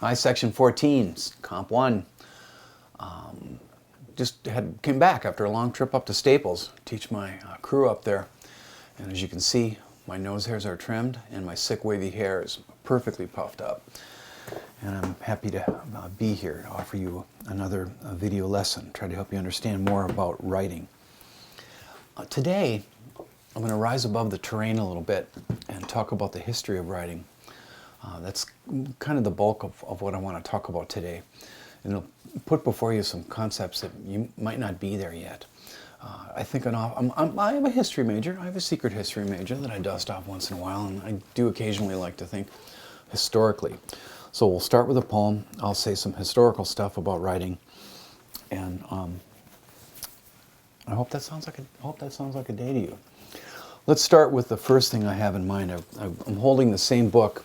Hi, Section 14, Comp 1. Came back after a long trip up to Staples, teach my crew up there. And as you can see, my nose hairs are trimmed and my sick wavy hair is perfectly puffed up. And I'm happy to be here to offer you another video lesson, try to help you understand more about writing. Today, I'm going to rise above the terrain a little bit and talk about the history of writing. That's kind of the bulk of what I want to talk about today. And it'll put before you some concepts that you might not be there yet. I have a history major. I have a secret history major that I dust off once in a while, and I do occasionally like to think historically. So we'll start with a poem. I'll say some historical stuff about writing, and I hope that sounds like a day to you. Let's start with the first thing I have in mind. I'm holding the same book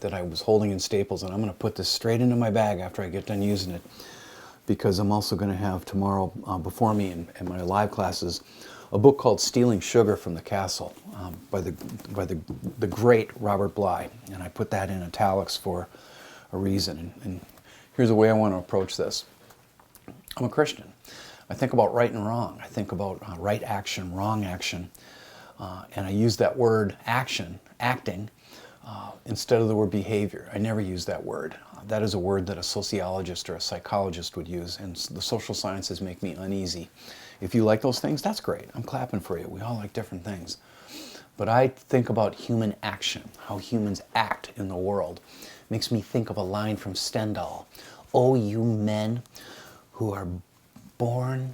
that I was holding in Staples, and I'm going to put this straight into my bag after I get done using it, because I'm also going to have tomorrow before me in my live classes a book called Stealing Sugar from the Castle by the great Robert Bly, and I put that in italics for a reason. And here's the way I want to approach this. I'm a Christian. I think about right and wrong. I think about right action, wrong action, and I use that word action, acting, instead of the word behavior. I never use that word. That is a word that a sociologist or a psychologist would use, and the social sciences make me uneasy. If you like those things, that's great. I'm clapping for you. We all like different things. But I think about human action, how humans act in the world. It makes me think of a line from Stendhal. "Oh, you men who are born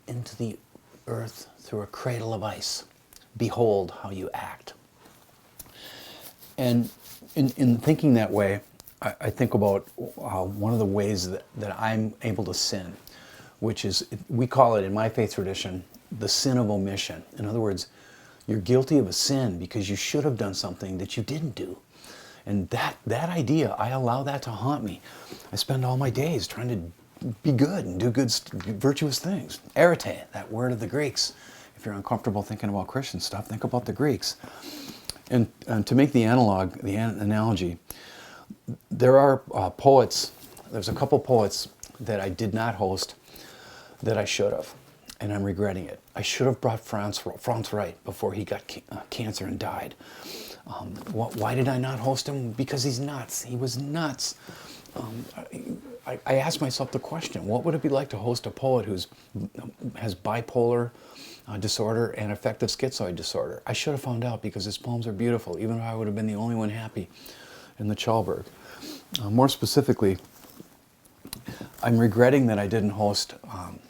into the earth through a cradle of ice, behold how you act." And in thinking that way, I think about one of the ways that I'm able to sin, which is, we call it in my faith tradition, the sin of omission. In other words, you're guilty of a sin because you should have done something that you didn't do. And that idea, I allow that to haunt me. I spend all my days trying to be good and do good, virtuous things. Arete, that word of the Greeks. If you're uncomfortable thinking about Christian stuff, think about the Greeks. And to make the analogy, there are poets, there's a couple poets that I did not host that I should have, and I'm regretting it. I should have brought Franz Wright before he got cancer and died. Why did I not host him? Because he's nuts. He was nuts. I asked myself the question, what would it be like to host a poet who has bipolar disorder and affective schizoid disorder? I should have found out, because his poems are beautiful, even if I would have been the only one happy in the Chalberg. More specifically, I'm regretting that I didn't host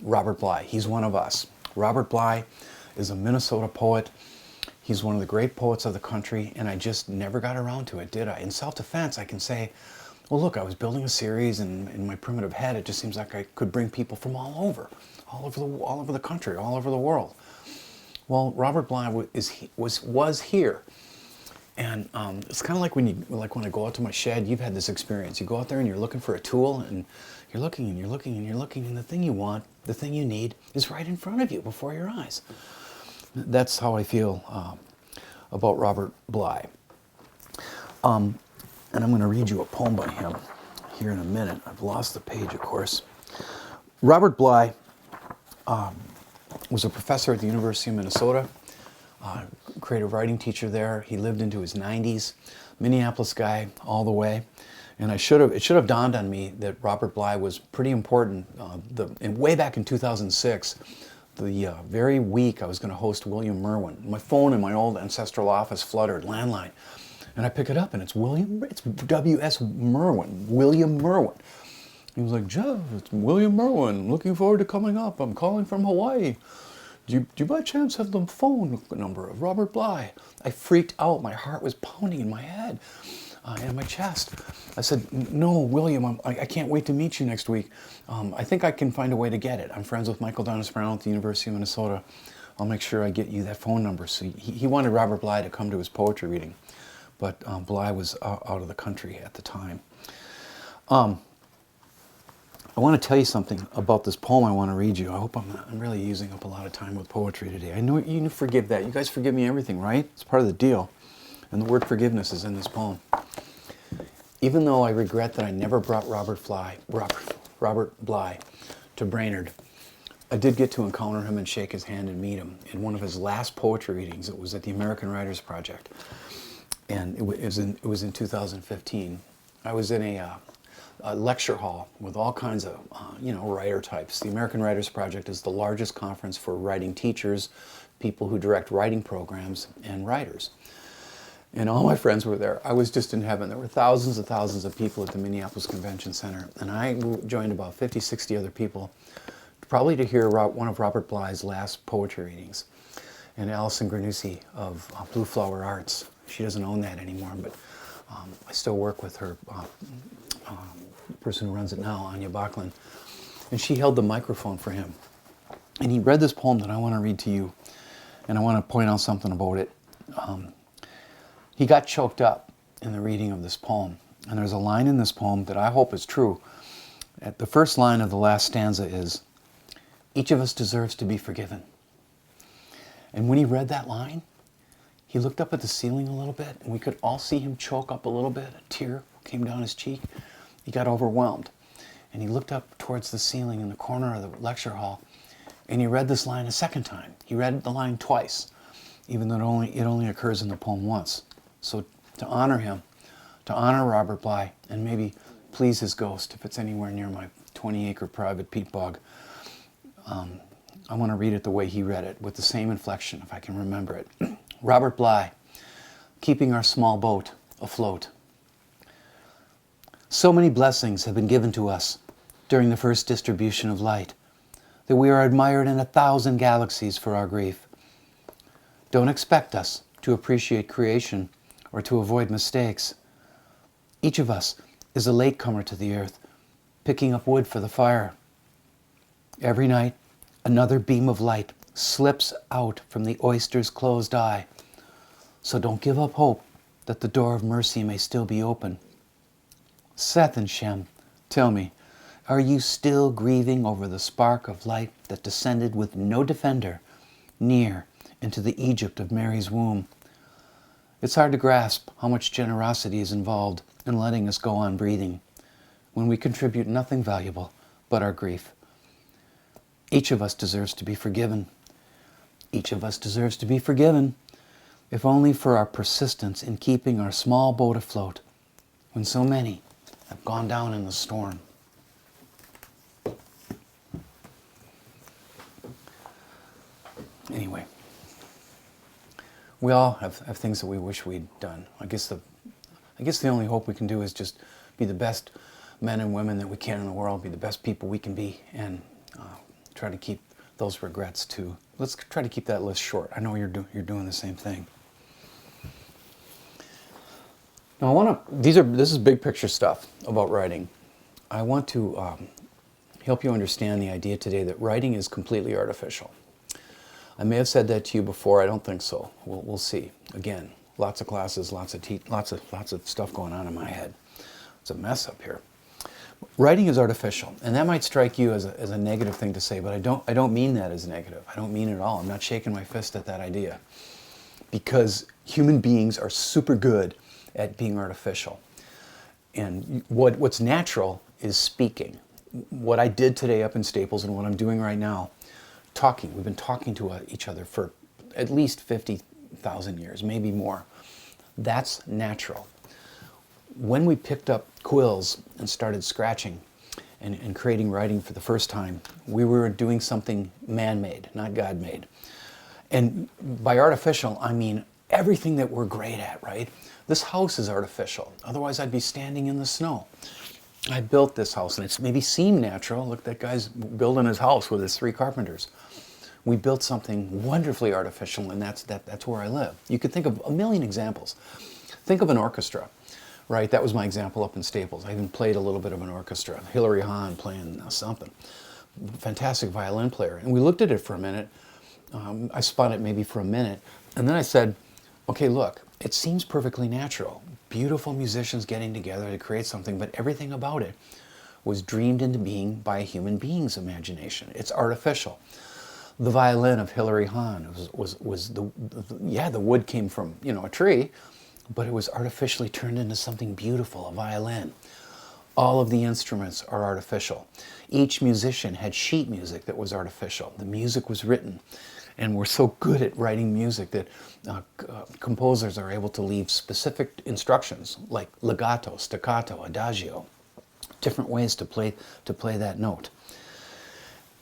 Robert Bly. He's one of us. Robert Bly is a Minnesota poet. He's one of the great poets of the country, and I just never got around to it, did I? In self-defense, I can say, well, look, I was building a series, and in my primitive head, it just seems like I could bring people from all over the country, all over the world. Well, Robert Bly was here, and it's kind of like when I go out to my shed. You've had this experience. You go out there and you're looking for a tool, and you're looking and you're looking and you're looking, and the thing you want, the thing you need, is right in front of you, before your eyes. That's how I feel about Robert Bly. And I'm going to read you a poem by him here in a minute. I've lost the page, of course. Robert Bly was a professor at the University of Minnesota, creative writing teacher there. He lived into his 90s, Minneapolis guy all the way. And it should have dawned on me that Robert Bly was pretty important. Way back in 2006, the very week I was going to host William Merwin, my phone in my old ancestral office fluttered, landline. And I pick it up, and it's W.S. Merwin, William Merwin. He was like, "Jeff, it's William Merwin. Looking forward to coming up. I'm calling from Hawaii. Do you by chance have the phone number of Robert Bly?" I freaked out. My heart was pounding in my head and in my chest. I said, "No, William, I can't wait to meet you next week. I think I can find a way to get it. I'm friends with Michael Donis Brown at the University of Minnesota. I'll make sure I get you that phone number." So he wanted Robert Bly to come to his poetry reading. But Bly was out of the country at the time. I want to tell you something about this poem I want to read you. I hope I'm really using up a lot of time with poetry today. I know you forgive that. You guys forgive me everything, right? It's part of the deal. And the word forgiveness is in this poem. Even though I regret that I never brought Robert Bly to Brainerd, I did get to encounter him and shake his hand and meet him in one of his last poetry readings. It was at the American Writers Project, and it was in 2015. I was in a lecture hall with all kinds of writer types. The American Writers Project is the largest conference for writing teachers, people who direct writing programs, and writers. And all my friends were there. I was just in heaven. There were thousands and thousands of people at the Minneapolis Convention Center, and I joined about 50, 60 other people, probably to hear one of Robert Bly's last poetry readings. And Alison Granucci of Blue Flower Arts, she doesn't own that anymore, but I still work with her, person who runs it now, Anya Bachlan. And she held the microphone for him. And he read this poem that I want to read to you, and I want to point out something about it. He got choked up in the reading of this poem. And there's a line in this poem that I hope is true. At the first line of the last stanza is, "Each of us deserves to be forgiven." And when he read that line, he looked up at the ceiling a little bit, and we could all see him choke up a little bit. A tear came down his cheek. He got overwhelmed. And he looked up towards the ceiling in the corner of the lecture hall, and he read this line a second time. He read the line twice, even though it only occurs in the poem once. So to honor him, to honor Robert Bly, and maybe please his ghost if it's anywhere near my 20-acre private peat bog, I want to read it the way he read it, with the same inflection, if I can remember it. Robert Bly, keeping our small boat afloat. So many blessings have been given to us during the first distribution of light, that we are admired in 1,000 galaxies for our grief. Don't expect us to appreciate creation or to avoid mistakes. Each of us is a latecomer to the earth, picking up wood for the fire. Every night, another beam of light slips out from the oyster's closed eye. So don't give up hope that the door of mercy may still be open. Seth and Shem, tell me, are you still grieving over the spark of light that descended with no defender near into the Egypt of Mary's womb? It's hard to grasp how much generosity is involved in letting us go on breathing when we contribute nothing valuable but our grief. Each of us deserves to be forgiven. Each of us deserves to be forgiven, if only for our persistence in keeping our small boat afloat when so many have gone down in the storm. Anyway, we all have things that we wish we'd done. I guess the only hope we can do is just be the best men and women that we can in the world, be the best people we can be, and try to keep those regrets too. Let's try to keep that list short. I know you're doing the same thing. Now this is big picture stuff about writing. I want to help you understand the idea today that writing is completely artificial. I may have said that to you before. I don't think so. We'll see. Again, lots of classes, lots of stuff going on in my head. It's a mess up here. Writing is artificial, and that might strike you as a negative thing to say, but I don't mean that as negative. I don't mean it at all. I'm not shaking my fist at that idea, because human beings are super good at being artificial. And what's natural is speaking. What I did today up in Staples and what I'm doing right now, talking. We've been talking to each other for at least 50,000 years, maybe more. That's natural. When we picked up quills and started scratching and creating writing for the first time, we were doing something man-made, not God-made. And by artificial, I mean everything that we're great at, right? This house is artificial. Otherwise, I'd be standing in the snow. I built this house, and it's maybe seemed natural. Look, that guy's building his house with his 3 carpenters. We built something wonderfully artificial, and that's where I live. You could think of a million examples. Think of an orchestra, right? That was my example up in Staples. I even played a little bit of an orchestra. Hilary Hahn playing something. Fantastic violin player. And we looked at it for a minute. I spun it maybe for a minute. And then I said, okay, look, it seems perfectly natural. Beautiful musicians getting together to create something, but everything about it was dreamed into being by a human being's imagination. It's artificial. The violin of Hilary Hahn the wood came from a tree, but it was artificially turned into something beautiful, a violin. All of the instruments are artificial. Each musician had sheet music that was artificial. The music was written. And we're so good at writing music that composers are able to leave specific instructions like legato, staccato, adagio, different ways to play that note.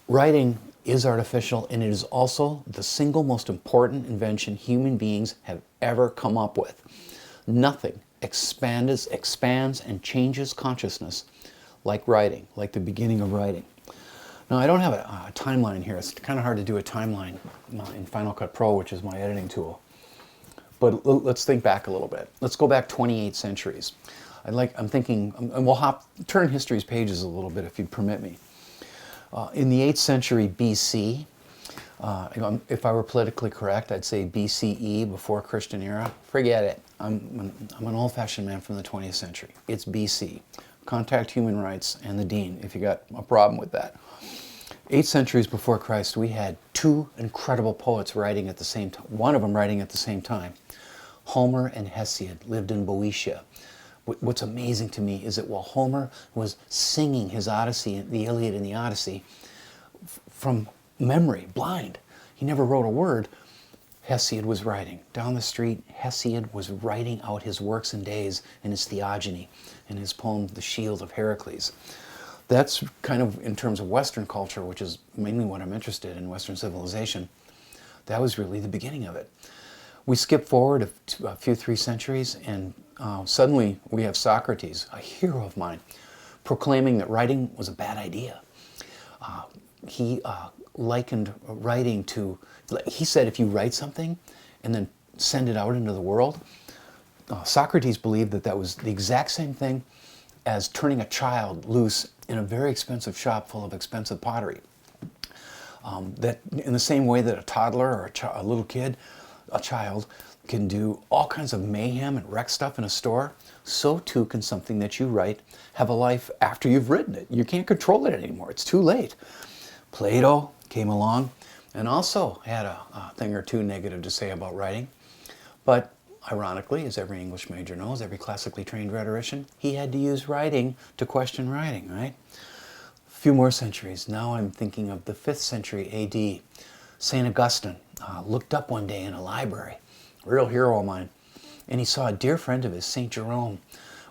Writing is artificial, and it is also the single most important invention human beings have ever come up with. Nothing expands and changes consciousness like writing, like the beginning of writing. Now, I don't have a timeline here. It's kind of hard to do a timeline in Final Cut Pro, which is my editing tool. But let's think back a little bit. Let's go back 28 centuries. I'm thinking, and we'll turn history's pages a little bit if you permit me. In the 8th century BC, if I were politically correct, I'd say BCE, before Christian era. Forget it. I'm an old-fashioned man from the 20th century. It's BC. Contact Human Rights and the Dean if you got a problem with that. 8 centuries before Christ, we had two incredible poets writing at the same time. One of them writing at the same time. Homer and Hesiod lived in Boeotia. What's amazing to me is that while Homer was singing his Odyssey, the Iliad and the Odyssey, from memory, blind, he never wrote a word, Hesiod was writing. Down the street, Hesiod was writing out his works and days in his Theogony, in his poem, The Shield of Heracles. That's kind of, in terms of Western culture, which is mainly what I'm interested in, Western civilization, that was really the beginning of it. We skip forward a few 3 centuries, and suddenly we have Socrates, a hero of mine, proclaiming that writing was a bad idea. He likened writing to, he said if you write something and then send it out into the world, Socrates believed that that was the exact same thing as turning a child loose in a very expensive shop full of expensive pottery. That in the same way that a toddler or a little kid, a child, can do all kinds of mayhem and wreck stuff in a store, so too can something that you write have a life after you've written it. You can't control it anymore. It's too late. Plato came along and also had a thing or two negative to say about writing. But ironically, as every English major knows, every classically trained rhetorician, he had to use writing to question writing, right? A few more centuries. Now I'm thinking of the 5th century AD. St. Augustine looked up one day in a library, a real hero of mine, and he saw a dear friend of his, St. Jerome,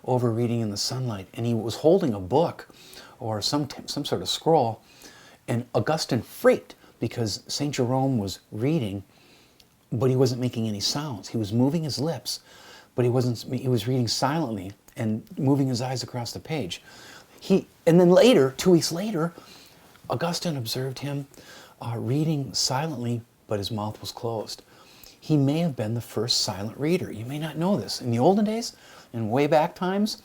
over reading in the sunlight, and he was holding a book or some sort of scroll, and Augustine freaked because St. Jerome was reading, but he wasn't making any sounds. He was moving his lips, but he was reading silently and moving his eyes across the page. And then later, 2 weeks later, Augustine observed him reading silently, but his mouth was closed. He may have been the first silent reader. You may not know this. In the olden days, in way back times,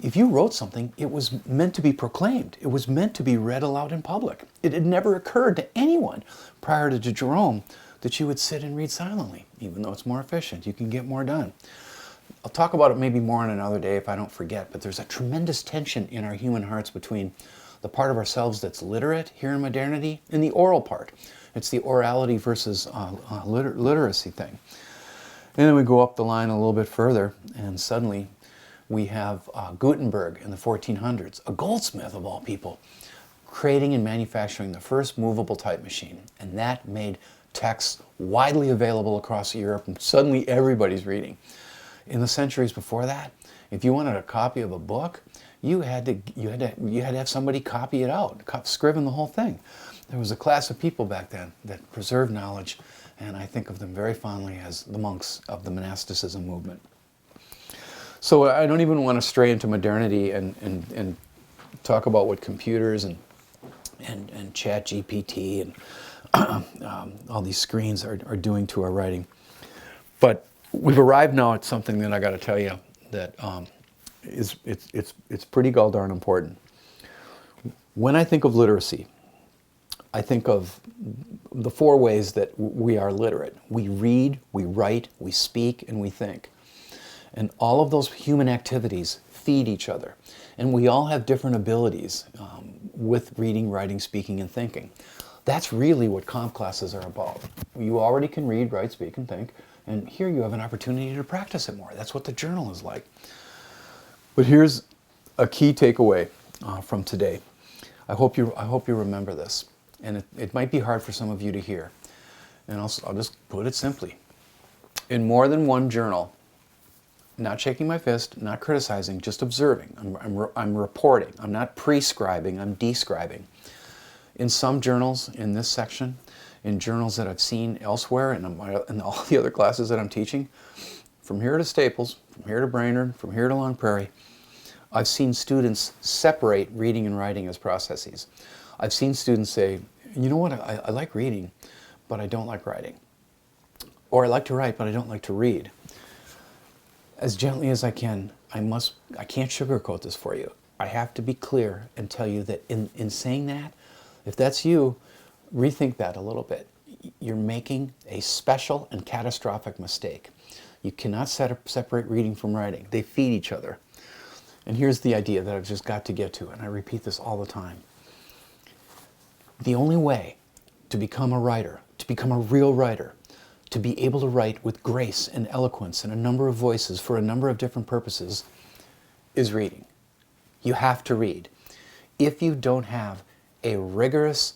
if you wrote something, it was meant to be proclaimed. It was meant to be read aloud in public. It had never occurred to anyone prior to Jerome that you would sit and read silently, even though it's more efficient. You can get more done. I'll talk about it maybe more on another day if I don't forget, but there's a tremendous tension in our human hearts between the part of ourselves that's literate here in modernity and the oral part. It's the orality versus literacy thing. And then we go up the line a little bit further, and suddenly we have Gutenberg in the 1400s, a goldsmith of all people, creating and manufacturing the first movable type machine. And that made text widely available across Europe, and suddenly everybody's reading. In the centuries before that, if you wanted a copy of a book, you had to have somebody copy it out, scriven the whole thing. There was a class of people back then that preserved knowledge, and I think of them very fondly as the monks of the monasticism movement. So I don't even want to stray into modernity and talk about what computers and Chat GPT and all these screens are doing to our writing. But we've arrived now at something that I got to tell you that it's pretty gall-darn important. When I think of literacy, I think of the 4 ways that we are literate. We read, we write, we speak, and we think. And all of those human activities feed each other. And we all have different abilities with reading, writing, speaking, and thinking. That's really what comp classes are about. You already can read, write, speak, and think. And here you have an opportunity to practice it more. That's what the journal is like. But here's a key takeaway from today. I hope you remember this. And it might be hard for some of you to hear. And I'll just put it simply. In more than one journal, not shaking my fist, not criticizing, just observing. I'm reporting. I'm not prescribing, I'm describing. In some journals in this section, in journals that I've seen elsewhere and in all the other classes that I'm teaching, from here to Staples, from here to Brainerd, from here to Long Prairie, I've seen students separate reading and writing as processes. I've seen students say, you know what, I like reading, but I don't like writing. Or I like to write, but I don't like to read. As gently as I can, I can't sugarcoat this for you. I have to be clear and tell you that in saying that, if that's you, rethink that a little bit. You're making a special and catastrophic mistake. You cannot separate reading from writing. They feed each other. And here's the idea that I've just got to get to, and I repeat this all the time. The only way to become a writer, to become a real writer, to be able to write with grace and eloquence and a number of voices for a number of different purposes is reading. You have to read. If you don't have a rigorous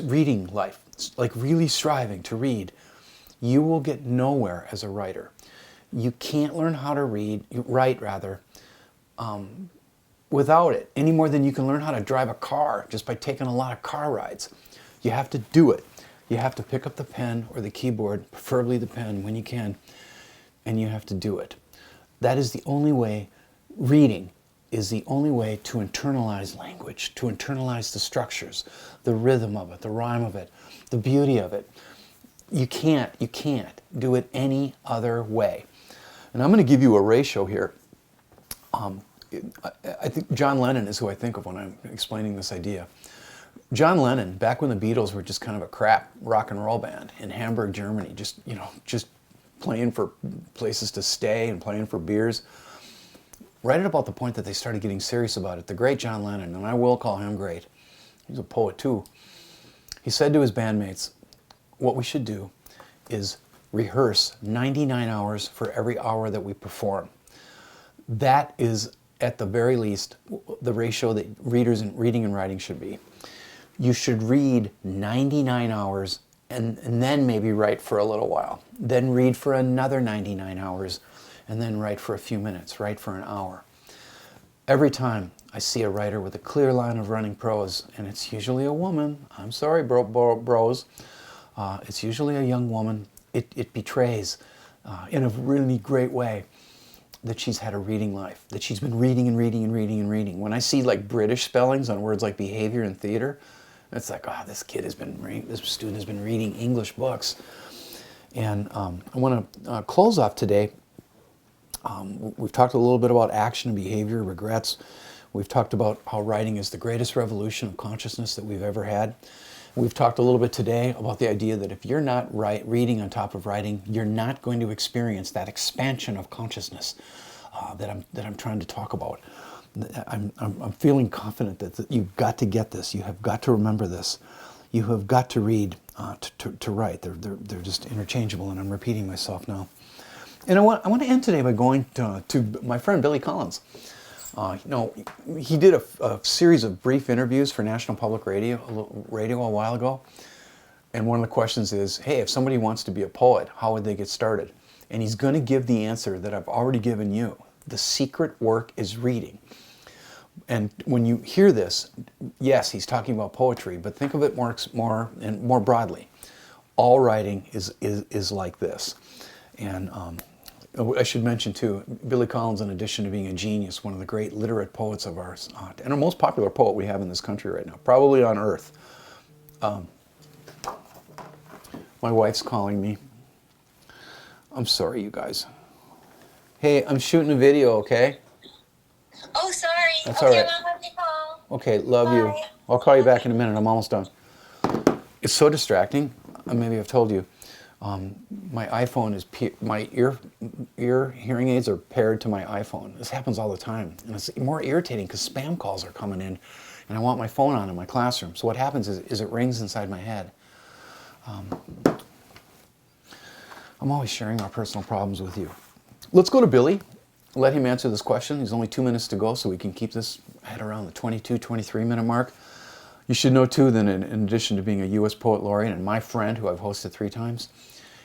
reading life, like really striving to read, you will get nowhere as a writer. You can't learn how to write without it, any more than you can learn how to drive a car just by taking a lot of car rides. You have to do it. You have to pick up the pen or the keyboard, preferably the pen when you can, and you have to do it. That is the only way. Reading is the only way to internalize language, to internalize the structures, the rhythm of it, the rhyme of it, the beauty of it. You can't do it any other way. And I'm going to give you a ratio here. I think John Lennon is who I think of when I'm explaining this idea. John Lennon, back when the Beatles were just kind of a crap rock and roll band in Hamburg, Germany, just playing for places to stay and playing for beers. Right at about the point that they started getting serious about it, the great John Lennon, and I will call him great, he's a poet too, he said to his bandmates, what we should do is rehearse 99 hours for every hour that we perform. That is, at the very least, the ratio that reading and writing should be. You should read 99 hours and then maybe write for a little while. Then read for another 99 hours and then write for a few minutes, write for an hour. Every time I see a writer with a clear line of running prose, and it's usually a woman, I'm sorry bros, it's usually a young woman, it betrays in a really great way that she's had a reading life, that she's been reading and reading and reading and reading. When I see like British spellings on words like behavior and theater, it's like, this student has been reading English books. And I want to close off today. We've talked a little bit about action and behavior, regrets. We've talked about how writing is the greatest revolution of consciousness that we've ever had. We've talked a little bit today about the idea that if you're not reading on top of writing, you're not going to experience that expansion of consciousness that I'm trying to talk about. I'm feeling confident that you've got to get this. You have got to remember this. You have got to read to write. They're just interchangeable, and I'm repeating myself now. And I want to end today by going to my friend Billy Collins. He did a series of brief interviews for National Public Radio a while ago. And one of the questions is, hey, if somebody wants to be a poet, how would they get started? And he's going to give the answer that I've already given you. The secret work is reading. And when you hear this, yes, he's talking about poetry, but think of it more broadly. All writing is like this. And I should mention too, Billy Collins, in addition to being a genius, one of the great literate poets of ours, and our most popular poet we have in this country right now, probably on earth. My wife's calling me. I'm sorry, you guys. Hey, I'm shooting a video, okay? Oh, sorry. That's okay, all right. Mom, have to call. Okay, love Bye. you. I'll call you back in a minute. I'm almost done. It's so distracting. Maybe I've told you. My iPhone is my ear hearing aids are paired to my iPhone. This happens all the time, and it's more irritating because spam calls are coming in, and I want my phone on in my classroom. So what happens is it rings inside my head. I'm always sharing our personal problems with you. Let's go to Billy. Let him answer this question. There's only 2 minutes to go, so we can keep this at around the 22, 23-minute mark. You should know, too, that in addition to being a U.S. Poet Laureate and my friend, who I've hosted 3 times,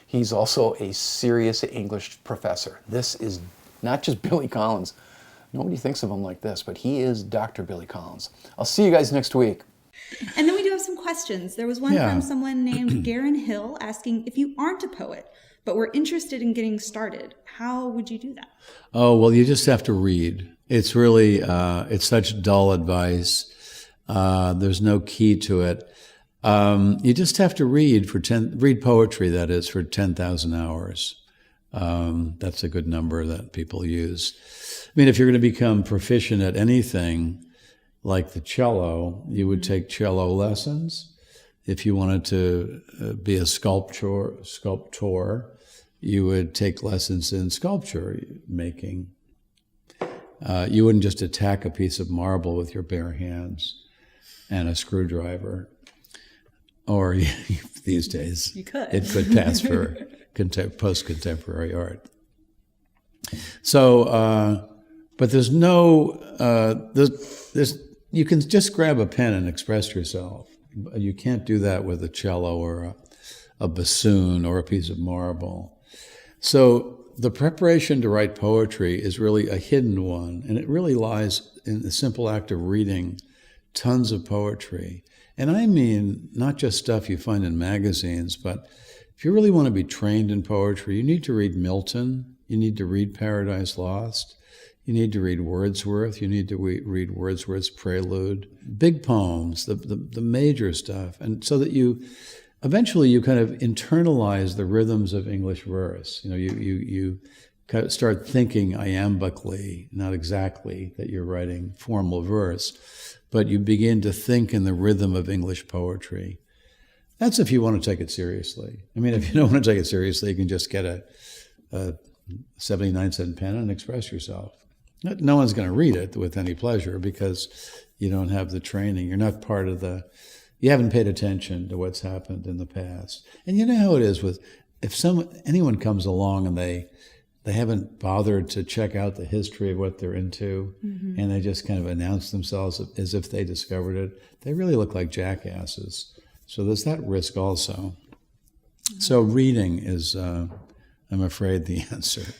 he's also a serious English professor. This is not just Billy Collins. Nobody thinks of him like this, but he is Dr. Billy Collins. I'll see you guys next week. And then we do have some questions. There was one Yeah. from someone named Garen Hill asking, if you aren't a poet, but were interested in getting started, how would you do that? Oh, well, you just have to read. It's really, it's such dull advice. There's no key to it. You just have to read read poetry, that is, for 10,000 hours. That's a good number that people use. I mean, if you're going to become proficient at anything, like the cello, you would take cello lessons. If you wanted to be a sculptor, you would take lessons in sculpture making. You wouldn't just attack a piece of marble with your bare hands and a screwdriver. Or these days, You could. it could pass for post-contemporary art. So, but there's no, you can just grab a pen and express yourself. You can't do that with a cello or a bassoon or a piece of marble. So the preparation to write poetry is really a hidden one, and it really lies in the simple act of reading tons of poetry. And I mean not just stuff you find in magazines, but if you really want to be trained in poetry, you need to read Milton, you need to read Paradise Lost, you need to read Wordsworth, you need to read Wordsworth's Prelude, big poems, the major stuff, and so that eventually you kind of internalize the rhythms of English verse. You know, you kind of start thinking iambically, not exactly that you're writing formal verse, but you begin to think in the rhythm of English poetry. That's if you want to take it seriously. I mean, if you don't want to take it seriously, you can just get a 79-cent pen and express yourself. No one's going to read it with any pleasure because you don't have the training. You're not part of you haven't paid attention to what's happened in the past. And you know how it is if anyone comes along and they haven't bothered to check out the history of what they're into, and they just kind of announce themselves as if they discovered it, they really look like jackasses. So there's that risk also. So reading is, I'm afraid, the answer.